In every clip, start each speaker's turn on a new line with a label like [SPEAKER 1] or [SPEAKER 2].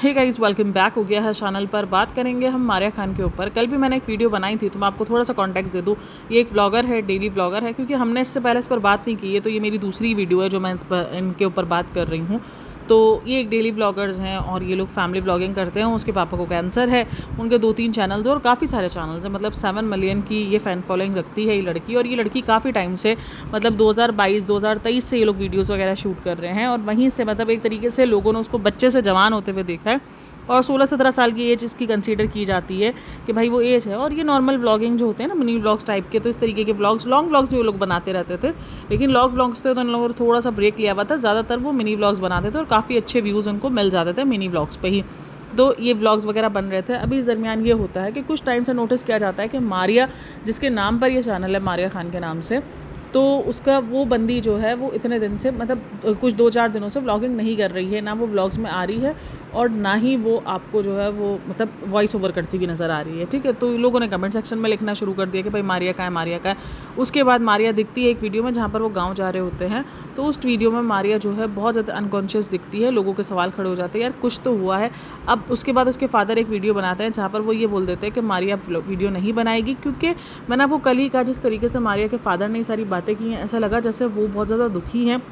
[SPEAKER 1] Hey guys, welcome back हो गया है चैनल पर। बात करेंगे हम मारिया खान के ऊपर। कल भी मैंने एक वीडियो बनाई थी, तो मैं आपको थोड़ा सा कॉन्टेक्स्ट दे दूँ। ये एक व्लॉगर है, डेली व्लॉगर है, क्योंकि हमने इससे पहले इस पर बात नहीं की है, तो ये मेरी दूसरी वीडियो है जो मैं इनके ऊपर बात कर रही हूँ। तो ये एक डेली व्लॉगर्स हैं और ये लोग फैमिली व्लॉगिंग करते हैं। उसके पापा को कैंसर है, उनके 2-3 चैनल्स और काफ़ी सारे चैनल्स हैं। मतलब 7 मिलियन की ये फ़ैन फॉलोइंग रखती है ये लड़की। और ये लड़की काफ़ी टाइम से, मतलब 2022-2023 से ये लोग वीडियोज़ वगैरह शूट कर रहे हैं। और वहीं से मतलब एक तरीके से लोगों ने उसको बच्चे से जवान होते हुए देखा है। और 16-17 साल की एज इसकी कंसीडर की जाती है कि भाई वो एज है। और ये नॉर्मल व्लॉगिंग जो होते हैं ना, मिनी व्लॉग्स टाइप के, तो इस तरीके के व्लॉग्स, लॉन्ग व्लॉग्स भी वो लोग बनाते रहते थे। लेकिन लॉन्ग व्लॉग्स तो उन लोगों ने थोड़ा सा ब्रेक लिया हुआ था। ज़्यादातर वो मिनी व्लॉग्स बनाते थे और काफ़ी अच्छे व्यूज़ उनको मिल जाते थे मिनी व्लॉग्स पे ही। तो ये व्लॉग्स वगैरह बन रहे थे। अभी इस दरमियान ये होता है कि कुछ टाइम से नोटिस किया जाता है कि मारिया, जिसके नाम पर ये चैनल है, मारिया खान के नाम से, तो उसका वो बंदी जो है वो इतने दिन से, मतलब कुछ 2-4 दिनों से व्लॉगिंग नहीं कर रही है। ना वो व्लॉग्स में आ रही है और ना ही वो आपको जो है वो मतलब वॉइस ओवर करती हुई नज़र आ रही है। ठीक है, तो लोगों ने कमेंट सेक्शन में लिखना शुरू कर दिया कि भाई मारिया कहाँ है, मारिया कहाँ है। उसके बाद मारिया दिखती है एक वीडियो में जहाँ पर वो गाँव जा रहे होते हैं। तो उस वीडियो में मारिया जो है बहुत ज़्यादा अनकॉन्शियस दिखती है। लोगों के सवाल खड़े हो जाते हैं, यार कुछ तो हुआ है। अब उसके बाद उसके फादर एक वीडियो बनाते हैं जहाँ पर वो ये बोल देते हैं कि मारिया वीडियो नहीं बनाएगी, क्योंकि मैंने आपको कल ही कहा, जिस तरीके से मारिया के फादर ने ये सारी बातें की हैं, ऐसा लगा जैसे वो बहुत ज़्यादा दुखी हैं।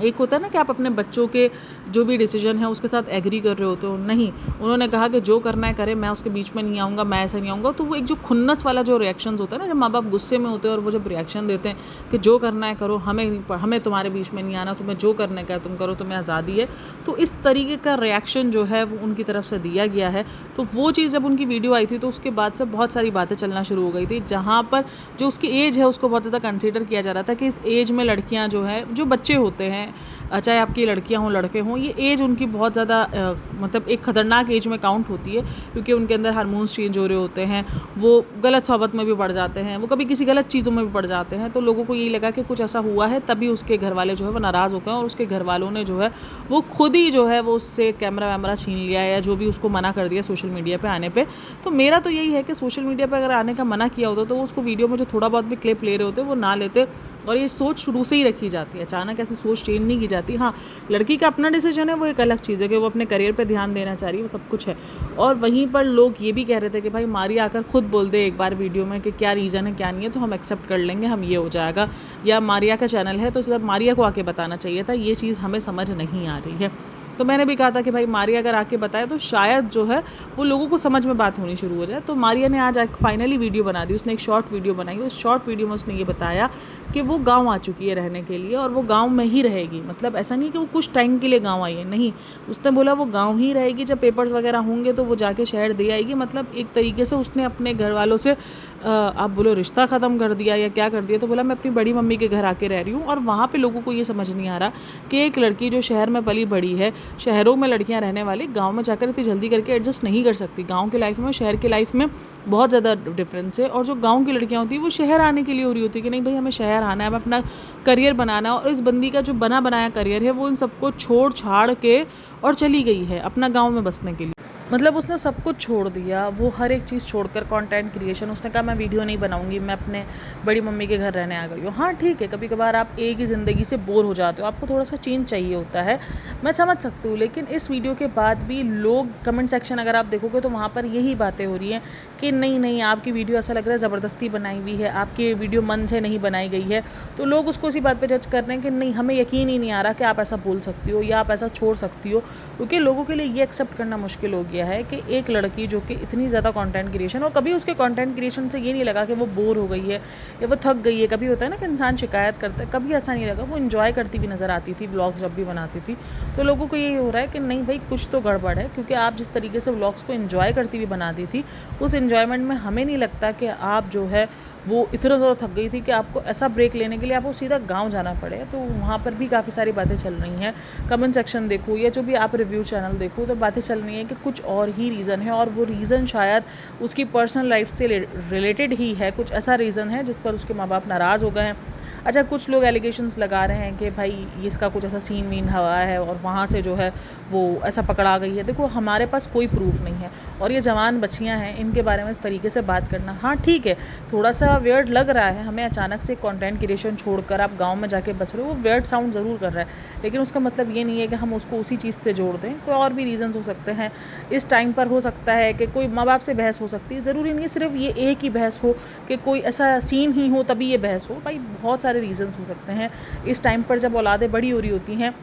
[SPEAKER 1] एक होता है ना कि आप अपने बच्चों के जो भी डिसीजन है उसके साथ एग्री कर रहे होते हो। नहीं, उन्होंने कहा कि जो करना है करे, मैं उसके बीच में नहीं आऊँगा, मैं ऐसा नहीं आऊँगा। तो वो एक जो खुन्नस वाला जो रिएक्शंस होता है ना, जब माँ बाप गुस्से में होते हैं और वो जब रिएक्शन देते हैं कि जो करना है करो, हमें तुम्हारे बीच में नहीं आना, तुम्हें जो करने का है तुम करो, तुम्हें आज़ादी है। तो इस तरीके का रिएक्शन जो है वो उनकी तरफ से दिया गया है। तो वो चीज़ जब उनकी वीडियो आई थी तो उसके बाद से बहुत सारी बातें चलना शुरू हो गई थी, जहाँ पर जो उसकी एज है उसको बहुत ज़्यादा कंसिडर किया जा रहा था कि इस एज में लड़कियाँ जो है, जो बच्चे होते हैं, चाहे आपकी लड़कियां हों लड़के हों, ये एज उनकी बहुत ज़्यादा मतलब एक ख़तरनाक एज में काउंट होती है, क्योंकि उनके अंदर हार्मोन्स चेंज हो रहे होते हैं। वो गलत सोहबत में भी पड़ जाते हैं, वो कभी किसी गलत चीज़ों में भी पड़ जाते हैं। तो लोगों को यही लगा कि कुछ ऐसा हुआ है, तभी उसके घर वाले जो है वो नाराज़ हो गए और उसके घर वालों ने जो है वो खुद ही जो है वो उससे कैमरा वैमरा छीन लिया या जो भी उसको मना कर दिया सोशल मीडिया पर आने पर। तो मेरा तो यही है कि सोशल मीडिया पर अगर आने का मना किया होता तो वो उसको वीडियो में जो थोड़ा बहुत भी क्लिप ले रहे होते वो ना लेते। और ये सोच शुरू से ही रखी जाती है, अचानक ऐसी सोच चेंज नहीं की जाती। हाँ, लड़की का अपना डिसीजन है, वो एक अलग चीज़ है कि वो अपने करियर पे ध्यान देना चाह रही है, वो सब कुछ है। और वहीं पर लोग ये भी कह रहे थे कि भाई मारिया आकर खुद बोल दे एक बार वीडियो में कि क्या रीज़न है क्या नहीं है, तो हम एक्सेप्ट कर लेंगे, हम ये हो जाएगा। या मारिया का चैनल है तो सिर्फ मारिया को आके बताना चाहिए था। ये चीज़ हमें समझ नहीं आ रही है। तो मैंने भी कहा था कि भाई मारिया अगर आके बताए तो शायद जो है वो लोगों को समझ में बात होनी शुरू हो जाए। तो मारिया ने आज फाइनली वीडियो बना दी, उसने एक शॉर्ट वीडियो बनाई। उस शॉर्ट वीडियो में उसने ये बताया कि वो गांव आ चुकी है रहने के लिए और वो गांव में ही रहेगी। मतलब ऐसा नहीं कि वो कुछ टाइम के लिए गांव आई है, नहीं, उसने बोला वो गांव ही रहेगी। जब पेपर्स वगैरह होंगे तो वो जाके शहर दे आएगी। मतलब एक तरीके से उसने अपने घर वालों से आप बोलो रिश्ता ख़त्म कर दिया या क्या कर दिया। तो बोला मैं अपनी बड़ी मम्मी के घर आके रह रही हूँ। और वहाँ पे लोगों को ये समझ नहीं आ रहा कि एक लड़की जो शहर में पली बड़ी है, शहरों में लड़कियाँ रहने वाली गाँव में जाकर इतनी जल्दी करके एडजस्ट नहीं कर सकती। गाँव की लाइफ में शहर की लाइफ में बहुत ज़्यादा डिफरेंस है। और जो गाँव की लड़कियाँ होती हैं वो शहर आने के लिए हो रही होती है कि नहीं भाई हमें शहर आना है, हमें अपना करियर बनाना है। और इस बंदी का जो बना बनाया करियर है वो इन सबको छोड़ छाड़ के और चली गई है अपना गाँव में बसने के लिए। मतलब उसने सब कुछ छोड़ दिया, वो हर एक चीज़ छोड़कर कंटेंट क्रिएशन, उसने कहा मैं वीडियो नहीं बनाऊंगी, मैं अपने बड़ी मम्मी के घर रहने आ गई हूँ। हाँ ठीक है, कभी कभार आप एक ही ज़िंदगी से बोर हो जाते हो, आपको थोड़ा सा चेंज चाहिए होता है, मैं समझ सकती हूँ। लेकिन इस वीडियो के बाद भी लोग कमेंट सेक्शन अगर आप देखोगे तो वहाँ पर यही बातें हो रही हैं कि नहीं नहीं आपकी वीडियो ऐसा लग रहा है ज़बरदस्ती बनाई हुई है, आपकी वीडियो मन से नहीं बनाई गई है। तो लोग उसको इसी बात पर जज कर रहे हैं कि नहीं, हमें यकीन ही नहीं आ रहा कि आप ऐसा बोल सकती हो या आप ऐसा छोड़ सकती हो। क्योंकि लोगों के लिए ये एक्सेप्ट करना मुश्किल हो गया है कि एक लड़की जो कि इतनी ज़्यादा कंटेंट क्रिएशन, और कभी उसके कंटेंट क्रिएशन से ये नहीं लगा कि वो बोर हो गई है या वो थक गई है। कभी होता है ना कि इंसान शिकायत करता है, कभी ऐसा नहीं लगा, वो एंजॉय करती भी नज़र आती थी व्लॉग्स जब भी बनाती थी। तो लोगों को यही हो रहा है कि नहीं भाई कुछ तो गड़बड़ है, क्योंकि आप जिस तरीके से व्लॉग्स को एंजॉय करती हुई बनाती थी, उस एंजॉयमेंट में हमें नहीं लगता कि आप जो है वो इतना ज़्यादा थक गई थी कि आपको ऐसा ब्रेक लेने के लिए आपको सीधा गांव जाना पड़े। तो वहाँ पर भी काफ़ी सारी बातें चल रही हैं। कमेंट सेक्शन देखो या जो भी आप रिव्यू चैनल देखो, तो बातें चल रही हैं कि कुछ और ही रीज़न है, और वो रीज़न शायद उसकी पर्सनल लाइफ से रिलेटेड ही है। कुछ ऐसा रीज़न है जिस पर उसके माँ बाप नाराज़ हो गए हैं। अच्छा, कुछ लोग एलिगेशंस लगा रहे हैं कि भाई इसका कुछ ऐसा सीन वीन हुआ है और वहाँ से जो है वो ऐसा पकड़ा गई है। देखो, हमारे पास कोई प्रूफ नहीं है और ये जवान बच्चियाँ हैं, इनके बारे में इस तरीके से बात करना, हाँ ठीक है, थोड़ा सा वियर्ड लग रहा है हमें। अचानक से कंटेंट क्रिएशन छोड़कर आप गाँव में जाके बस रहे हो, वो वियर्ड साउंड ज़रूर कर रहा है, लेकिन उसका मतलब ये नहीं है कि हम उसको उसी चीज़ से जोड़ दें। कोई और भी रीज़न्स हो सकते हैं। इस टाइम पर हो सकता है कि कोई माँ बाप से बहस हो सकती है, ज़रूरी नहीं सिर्फ ये एक ही बहस हो कि कोई ऐसा सीन ही हो तभी ये बहस हो। भाई बहुत सारे रीज़न्स हो सकते हैं। इस टाइम पर जब औलादें बड़ी हो रही होती हैं,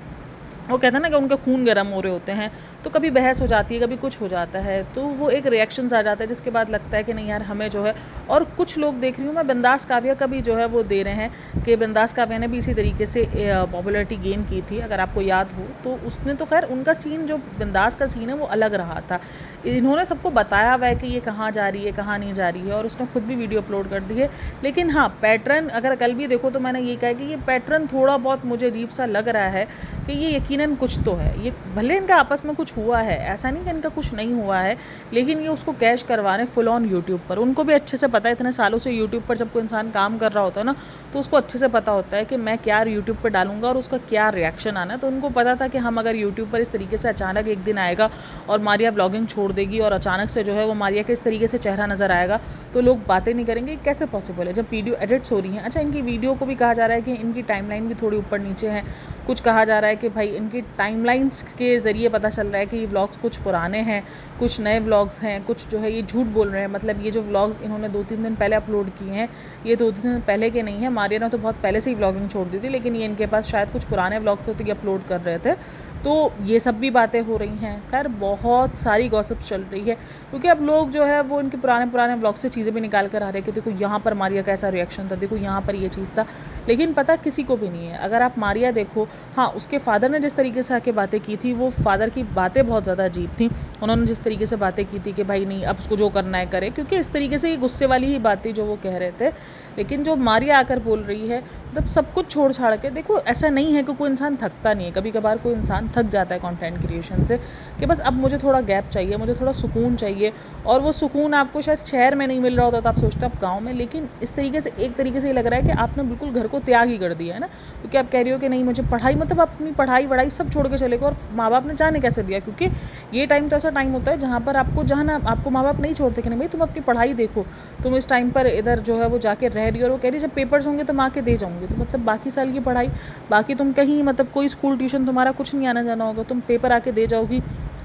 [SPEAKER 1] वो कहते हैं ना कि उनके खून गर्म हो रहे होते हैं, तो कभी बहस हो जाती है, कभी कुछ हो जाता है, तो वो एक रिएक्शंस आ जाता है जिसके बाद लगता है कि नहीं यार हमें जो है। और कुछ लोग देख रही हूँ मैं, बिंदास काव्या का भी जो है वो दे रहे हैं कि बिंदास काव्या ने भी इसी तरीके से पॉपुलैरिटी गेन की थी, अगर आपको याद हो तो। उसने तो खैर उनका सीन, जो बिंदास का सीन है वो अलग रहा था। इन्होंने सबको बताया हुआ है कि ये कहाँ जा रही है, कहाँ नहीं जा रही है, और उसने खुद भी वीडियो अपलोड कर दी है। लेकिन हाँ, पैटर्न अगर कल भी देखो तो मैंने ये कहा कि ये पैटर्न थोड़ा बहुत मुझे अजीब सा लग रहा है कि ये यकीनन कुछ तो है। ये भले इनका आपस में कुछ हुआ है, ऐसा नहीं कि इनका कुछ नहीं हुआ है, लेकिन ये उसको कैश करवा रहे हैं फुल ऑन यूट्यूब पर। उनको भी अच्छे से पता है, इतने सालों से यूट्यूब पर जब कोई इंसान काम कर रहा होता है ना, तो उसको अच्छे से पता होता है कि मैं क्या यूट्यूब पर डालूंगा और उसका क्या रिएक्शन आना है। तो उनको पता था कि हम अगर यूट्यूब पर इस तरीके से अचानक एक दिन आएगा और मारिया व्लॉगिंग छोड़ देगी और अचानक से जो है वो मारिया के इस तरीके से चेहरा नज़र आएगा, तो लोग बातें नहीं करेंगे। कैसे पॉसिबल है जब वीडियो एडिट्स हो रही हैं। अच्छा, इनकी वीडियो को भी कहा जा रहा है कि इनकी टाइमलाइन भी थोड़ी ऊपर नीचे है। कुछ कहा जा रहा है कि भाई इनकी टाइमलाइंस के ज़रिए पता चल रहा है कि ये व्लॉग्स कुछ पुराने हैं, कुछ नए व्लॉग्स हैं, कुछ जो है ये झूठ बोल रहे हैं। मतलब ये जो व्लॉग्स इन्होंने 2-3 दिन पहले अपलोड किए हैं, ये 2-3 दिन पहले के नहीं है। मारिया ने तो बहुत पहले से ही व्लॉगिंग छोड़ दी थी, लेकिन ये इनके पास शायद कुछ पुराने व्लॉग्स थे तो ये अपलोड कर रहे थे। तो ये सब भी बातें हो रही हैं। खैर बहुत सारी गॉसिप्स चल रही है, क्योंकि अब लोग जो है वो इनके पुराने व्लॉग से चीज़ें भी निकाल कर आ रहे हैं कि देखो यहाँ पर मारिया का ऐसा रिएक्शन था, देखो यहाँ पर ये चीज़ था। लेकिन पता किसी को भी नहीं है। अगर आप मारिया देखो, हाँ उसके फादर ने जिस तरीके से आके बातें की थी, वो फादर की बातें बहुत ज़्यादा अजीब थी। उन्होंने जिस तरीके से बातें की थी कि भाई नहीं, अब उसको जो करना है करे, क्योंकि इस तरीके से ये गुस्से वाली ही बातें जो वो कह रहे थे। लेकिन जो मारिया आकर बोल रही है, मतलब सब कुछ छोड़ छाड़ के देखो, ऐसा नहीं है कि कोई इंसान थकता नहीं है। कभी कभार कोई इंसान थक जाता है कंटेंट क्रिएशन से, कि बस अब मुझे थोड़ा गैप चाहिए, मुझे थोड़ा सुकून चाहिए। और वो सुकून आपको शायद शहर में नहीं मिल रहा होता, तो आप सोचते हो आप गाँव में। लेकिन इस तरीके से, एक तरीके से ये लग रहा है कि आपने बिल्कुल घर को त्याग ही कर दिया है ना, क्योंकि आप कह रही हो कि नहीं मुझे पढ़ाई, मतलब आप अपनी पढ़ाई वढ़ाई सब छोड़ के चले गए। और माँ बाप ने जाने कैसे दिया, क्योंकि ये टाइम तो ऐसा टाइम होता है जहाँ पर आपको जाना, आपको माँ बाप नहीं छोड़ते कि नहीं भाई तुम अपनी पढ़ाई देखो, तुम इस टाइम पर इधर जो है वो जाके रह रही हो। और वो कह रही जब पेपर्स होंगे तो मैं आके दे जाऊँगी। तो मतलब बाकी साल की पढ़ाई, बाकी तुम कहीं मतलब कोई स्कूल ट्यूशन तुम्हारा कुछ नहीं आना जाना होगा, तुम पेपर आके दे जाओगी,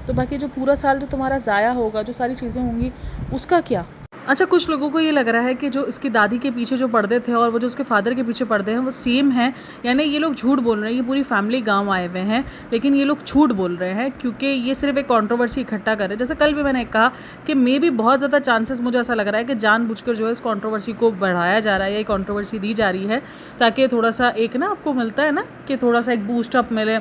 [SPEAKER 1] तो बाकी जो पूरा साल जो तुम्हारा ज़ाया होगा, जो सारी चीज़ें होंगी, उसका क्या। अच्छा, कुछ लोगों को ये लग रहा है कि जो इसकी दादी के पीछे जो पर्दे थे और वो जो उसके फादर के पीछे पर्दे हैं वो सेम हैं, यानी ये लोग झूठ बोल रहे हैं। ये पूरी फैमिली गांव आए हुए हैं, लेकिन ये लोग झूठ बोल रहे हैं, क्योंकि ये सिर्फ एक कंट्रोवर्सी इकट्ठा कर रहे हैं। जैसे कल भी मैंने कहा कि मे भी बहुत ज़्यादा चांसेस, मुझे ऐसा लग रहा है कि जानबूझकर जो है इस कंट्रोवर्सी को बढ़ाया जा रहा है, या कंट्रोवर्सी दी जा रही है, ताकि थोड़ा सा एक ना आपको मिलता है ना कि थोड़ा सा एक बूस्ट अप मिले।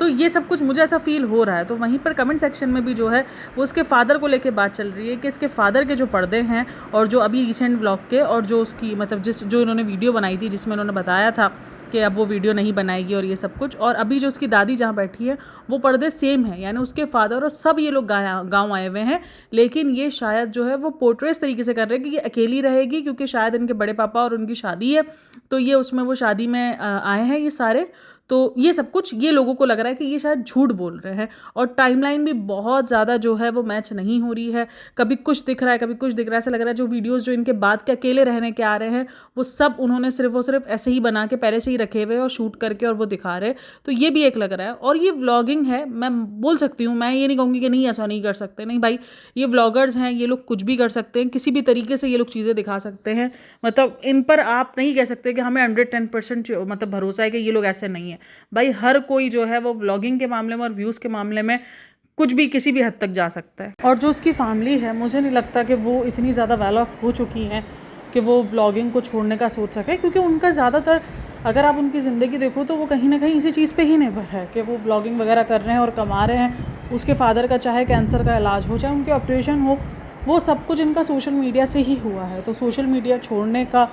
[SPEAKER 1] तो ये सब कुछ मुझे ऐसा फील हो रहा है। तो वहीं पर कमेंट सेक्शन में भी जो है वो उसके फादर को लेके बात चल रही है कि इसके फादर के जो पर्दे हैं, और जो अभी रिसेंट व्लॉग के, और जो उसकी मतलब जो इन्होंने वीडियो बनाई थी जिसमें इन्होंने बताया था कि अब वो वीडियो नहीं बनाएगी और ये सब कुछ, और अभी जो उसकी दादी जहाँ बैठी है वो पर्दे सेम है, यानी उसके फादर और सब ये लोग गाँव आए हुए हैं। लेकिन ये शायद जो है वो पोर्ट्रेट इस तरीके से कर रहे हैं कि ये अकेली रहेगी, क्योंकि शायद इनके बड़े पापा और उनकी शादी है, तो ये उसमें वो शादी में आए हैं ये सारे। तो ये सब कुछ ये लोगों को लग रहा है कि ये शायद झूठ बोल रहे हैं। और टाइमलाइन भी बहुत ज़्यादा जो है वो मैच नहीं हो रही है, कभी कुछ दिख रहा है, कभी कुछ दिख रहा है। ऐसा लग रहा है जो वीडियोस जो इनके बाद के अकेले रहने के आ रहे हैं, वो सब उन्होंने सिर्फ और सिर्फ ऐसे ही बना के पहले से ही रखे हुए और शूट करके और वो दिखा रहे। तो ये भी एक लग रहा है। और ये व्लॉगिंग है, मैं बोल सकती हूँ, मैं ये नहीं कहूँगी कि नहीं ऐसा नहीं कर सकते, नहीं भाई, ये व्लॉगर्स हैं, ये लोग कुछ भी कर सकते हैं, किसी भी तरीके से ये लोग चीज़ें दिखा सकते हैं। मतलब इन पर आप नहीं कह सकते कि हमें 110% मतलब भरोसा है कि ये लोग ऐसे नहीं है। भाई हर कोई जो है वो व्लॉगिंग के मामले में और व्यूज़ के मामले में कुछ भी किसी भी हद तक जा सकता है। और जो उसकी फैमिली है, मुझे नहीं लगता कि वो इतनी ज़्यादा वेल ऑफ हो चुकी हैं कि वो व्लॉगिंग को छोड़ने का सोच सके, क्योंकि उनका ज़्यादातर, अगर आप उनकी ज़िंदगी देखो तो वो कहीं ना कहीं इसी चीज़ पे ही निर्भर है कि वो व्लॉगिंग वगैरह कर रहे हैं और कमा रहे हैं। उसके फादर का चाहे कैंसर का इलाज हो, चाहे उनके ऑपरेशन हो, वो सब कुछ इनका सोशल मीडिया से ही हुआ है। तो सोशल मीडिया छोड़ने का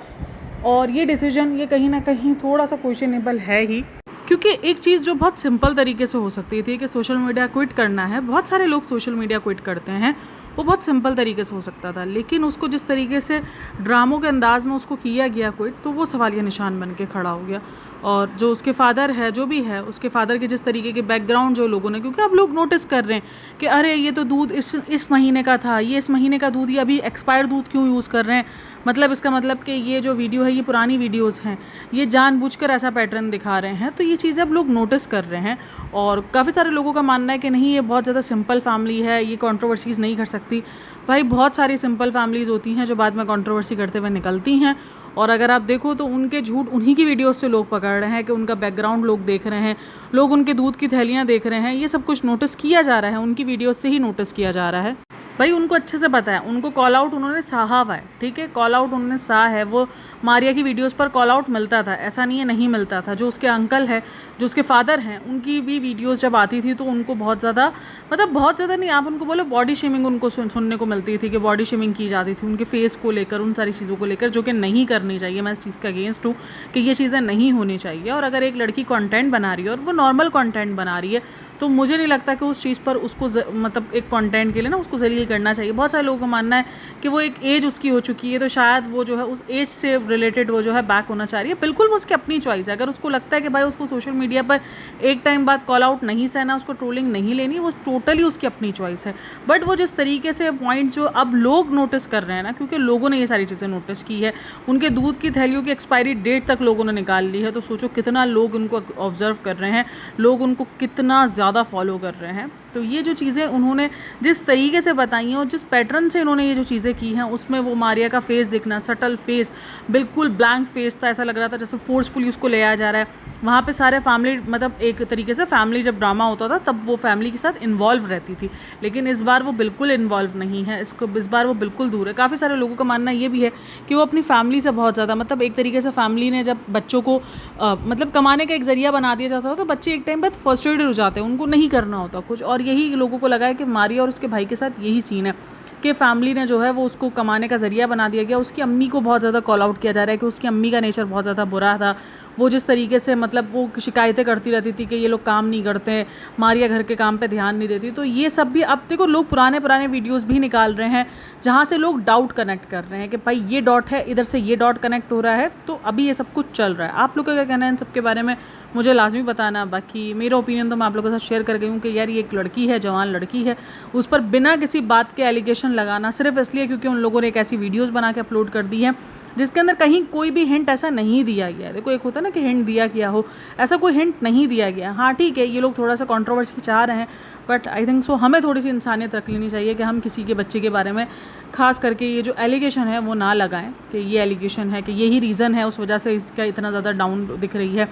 [SPEAKER 1] और ये डिसीजन, ये कहीं ना कहीं थोड़ा सा क्वेश्चनेबल है ही, क्योंकि एक चीज़ जो बहुत सिंपल तरीके से हो सकती थी कि सोशल मीडिया क्विट करना है, बहुत सारे लोग सोशल मीडिया क्विट करते हैं, वो बहुत सिंपल तरीके से हो सकता था, लेकिन उसको जिस तरीके से ड्रामों के अंदाज में उसको किया गया क्विट, तो वो सवालिया निशान बन के खड़ा हो गया। और जो उसके फादर है, जो भी है, उसके फादर के जिस तरीके के बैकग्राउंड जो लोगों ने, क्योंकि अब लोग नोटिस कर रहे हैं कि अरे ये तो दूध इस महीने का था, ये इस महीने का दूध, ये अभी एक्सपायर्ड दूध क्यों यूज़ कर रहे हैं, मतलब इसका मतलब कि ये जो वीडियो है ये पुरानी वीडियोस हैं, ये जानबूझकर ऐसा पैटर्न दिखा रहे हैं। तो ये चीज़ें अब लोग नोटिस कर रहे हैं और काफ़ी सारे लोगों का मानना है कि नहीं, ये बहुत ज़्यादा सिंपल फैमिली है, ये कंट्रोवर्सीज़ नहीं कर सकती। भाई बहुत सारी सिंपल फैमिलीज़ होती हैं जो बाद में कंट्रोवर्सी करते हुए निकलती हैं, और अगर आप देखो तो उनके झूठ उन्हीं की वीडियोस से लोग पकड़ रहे हैं कि उनका बैकग्राउंड लोग देख रहे हैं, लोग उनके दूध की थैलियाँ देख रहे हैं, ये सब कुछ नोटिस किया जा रहा है, उनकी वीडियोस से ही नोटिस किया जा रहा है। भाई उनको अच्छे से पता है, उनको कॉल आउट उन्होंने सहा हुआ है, ठीक है, कॉल आउट उन्होंने सहा है। वो मारिया की वीडियोस पर कॉल आउट मिलता था, ऐसा नहीं है नहीं मिलता था। जो उसके अंकल है, जो उसके फादर हैं, उनकी भी वीडियोस जब आती थी तो उनको बहुत ज़्यादा, मतलब बहुत ज़्यादा नहीं, आप उनको बोलो बॉडी शेमिंग उनको सुनने को मिलती थी कि बॉडी शेमिंग की जाती थी उनके फेस को लेकर, उन सारी चीज़ों को लेकर, जो कि नहीं करनी चाहिए। मैं इस चीज़ का अगेंस्ट हूँ कि ये चीज़ें नहीं होनी चाहिए। और अगर एक लड़की कंटेंट बना रही है और वो नॉर्मल कंटेंट बना रही है, तो मुझे नहीं लगता कि उस चीज़ पर उसको मतलब एक कंटेंट के लिए ना उसको जलील करना चाहिए। बहुत सारे लोगों का मानना है कि वो एक एज उसकी हो चुकी है, तो शायद वो जो है उस एज से रिलेटेड वो जो है बैक होना चाह रही है। बिल्कुल वो उसकी अपनी चॉइस है। अगर उसको लगता है कि भाई उसको सोशल मीडिया पर एक टाइम बाद कॉल आउट नहीं सहना, उसको ट्रोलिंग नहीं लेनी, वो टोटली उसकी अपनी चॉइस है। बट वो जिस तरीके से पॉइंट जो अब लोग नोटिस कर रहे हैं ना, क्योंकि लोगों ने ये सारी चीज़ें नोटिस की है, उनके दूध की थैलियों की एक्सपायरी डेट तक लोगों ने निकाल ली है, तो सोचो कितना लोग उनको ऑब्जर्व कर रहे हैं, लोग उनको कितना ज़्यादा फॉलो कर रहे हैं। तो ये जो चीज़ें उन्होंने जिस तरीके से बताई हैं और जिस पैटर्न से इन्होंने ये जो चीज़ें की हैं, उसमें वो मारिया का फेस देखना, सटल फेस, बिल्कुल ब्लैंक फेस था, ऐसा लग रहा था जैसे फोर्सफुली उसको ले आया जा रहा है। वहाँ पे सारे फैमिली, मतलब एक तरीके से फैमिली जब ड्रामा होता था तब वो फैमिली के साथ इन्वॉल्व रहती थी, लेकिन इस बार वो बिल्कुल इन्वॉल्व नहीं है, इस बार वो बिल्कुल दूर है। काफ़ी सारे लोगों का मानना ये भी है कि वो अपनी फैमिली से बहुत ज़्यादा, मतलब एक तरीके से फैमिली ने जब बच्चों को मतलब कमाने का एक ज़रिया बना दिया जाता था, तो बच्चे एक टाइम बाद फ्रस्ट्रेटेड हो जाते हैं, उनको नहीं करना होता कुछ। और यही लोगों को लगा है कि मारिया और उसके भाई के साथ यही सीन है कि फैमिली ने जो है वो उसको कमाने का ज़रिया बना दिया गया। उसकी अम्मी को बहुत ज़्यादा कॉल आउट किया जा रहा है कि उसकी अम्मी का नेचर बहुत ज़्यादा बुरा था। वो जिस तरीके से, मतलब वो शिकायतें करती रहती थी कि ये लोग काम नहीं करते, मारिया घर के काम पे ध्यान नहीं देती। तो ये सब भी अब देखो, लोग पुराने वीडियोस भी निकाल रहे हैं जहाँ से लोग डाउट कनेक्ट कर रहे हैं कि भाई ये डॉट है, इधर से ये डॉट कनेक्ट हो रहा है। तो अभी ये सब कुछ चल रहा है। आप लोग का क्या कहना है इन सब के बारे में, मुझे लाजमी बताना। बाकी मेरा ओपिनियन तो मैं आप लोगों के साथ शेयर कर गई हूँ कि यार ये एक लड़की है, जवान लड़की है, उस पर बिना किसी बात के एलिगेशन लगाना सिर्फ इसलिए क्योंकि उन लोगों ने एक ऐसी वीडियोस बना के अपलोड कर दी है जिसके अंदर कहीं कोई भी हिंट ऐसा नहीं दिया गया है। देखो एक होता है ना कि हिंट दिया गया हो, ऐसा कोई हिंट नहीं दिया गया। हाँ ठीक है, ये लोग थोड़ा सा कंट्रोवर्सी चाह रहे हैं, बट आई थिंक सो हमें थोड़ी सी इंसानियत रख लेनी चाहिए कि हम किसी के बच्चे के बारे में खास करके ये जो एलिगेशन है वो ना लगाएं कि ये एलिगेशन है कि यही रीज़न है, उस वजह से इसका इतना ज़्यादा डाउन दिख रही है।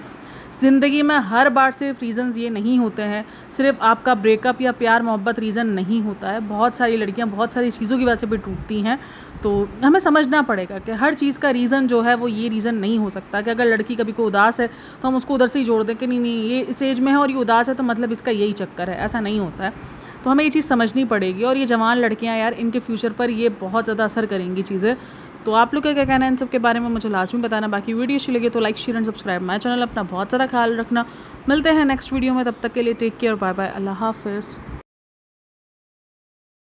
[SPEAKER 1] ज़िंदगी में हर बार सिर्फ रीज़न्स ये नहीं होते हैं, सिर्फ आपका ब्रेकअप या प्यार मोहब्बत रीज़न नहीं होता है। बहुत सारी लड़कियां बहुत सारी चीज़ों की वजह से भी टूटती हैं। तो हमें समझना पड़ेगा कि हर चीज़ का रीज़न जो है वो ये रीज़न नहीं हो सकता कि अगर लड़की कभी को उदास है तो हम उसको उधर से ही जोड़ दें कि नहीं ये इस एज में है और ये उदास है तो मतलब इसका यही चक्कर है। ऐसा नहीं होता है। तो हमें ये चीज़ समझनी पड़ेगी। और ये जवान लड़कियां यार, इनके फ्यूचर पर ये बहुत ज़्यादा असर करेंगी चीज़ें। तो आप लोग का क्या कहना है इन सब के बारे में, मुझे लास्ट में बताना। बाकी वीडियो अच्छी लगे तो like share and subscribe my channel. अपना बहुत सारा ख्याल रखना। मिलते हैं नेक्स्ट वीडियो में, तब तक के लिए टेक केयर, बाय बाय, अल्लाह हाफिज़।